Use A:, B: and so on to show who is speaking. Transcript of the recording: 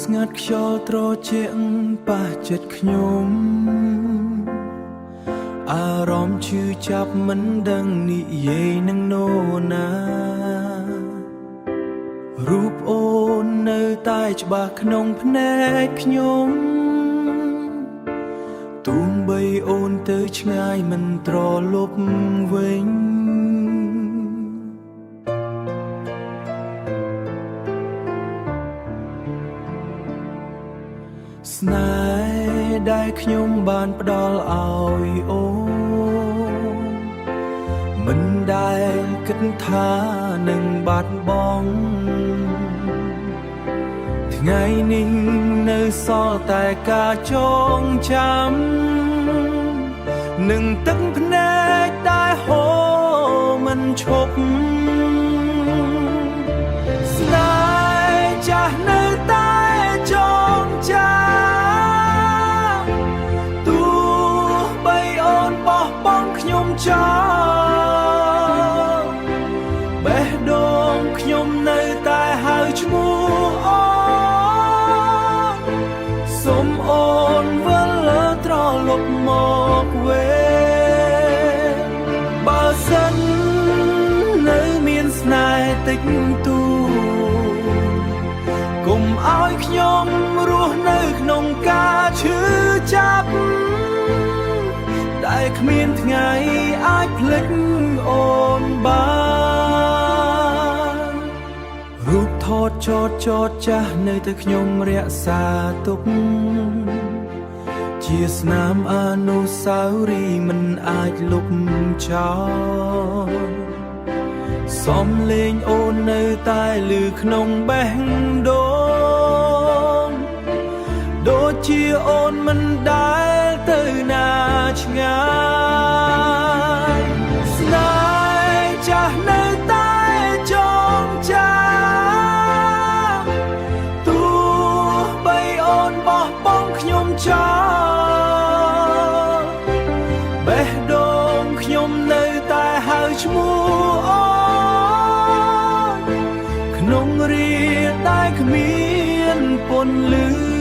A: ស្ងាត់ខ្យល់ត្រជាក់ប៉ះចិត្តខ្ញុំអារម្មណ៍ឈឺចាប់មិនដឹងនិយាយនឹងនរណារូបអូននៅតែច្បាស់ក្នុងភ្នែកខ្ញុំទូមបីអូនទៅឆ្ងាយមិនត្រឡប់វិញស្នេហ៍ដែលខ្ញុំបានផ្ដល់ឲ្យអូនមិនដែលគិតថានឹងបាត់បង់ថ្ងៃនេះនៅសល់តែការចងចាំនឹងទឹកភ្នែកដែលហូរមិនឈប់ស្នេហ៍ចាស់នៅតែចងចាំទោះបីអូនបោះបង់ខ្ញុំចោលបេះដូងខ្ញុំនៅតែហៅឈ្មោះអូនសូមអូនវិលត្រឡប់មកវិញបើសិននៅមានស្នេហ៍តិចតួចកុំឲ្យខ្ញុំរស់នៅក្នុងការឈឺចាប់ដែលគ្មានថ្ងៃអាចភ្លេចអូនបានរូបថតចតចាស់នៅតែខ្ញុំរក្សាទុកជាស្នាមអនុស្សាវរីយ៍មិនអាចលុបចោលសំលេងអូននៅតែឮក្នុងបេះដូងដូចជាអូនមិនដែលទៅណាឆ្ងាយស្នេហ៍ចាស់នៅតែចងចាំទោះបីអូនបោះបង់ខ្ញុំចោលបេះដូងខ្ញុំនៅតែហៅឈ្មោះអូនក្នុងរាដែលគ្មានពន្លឺ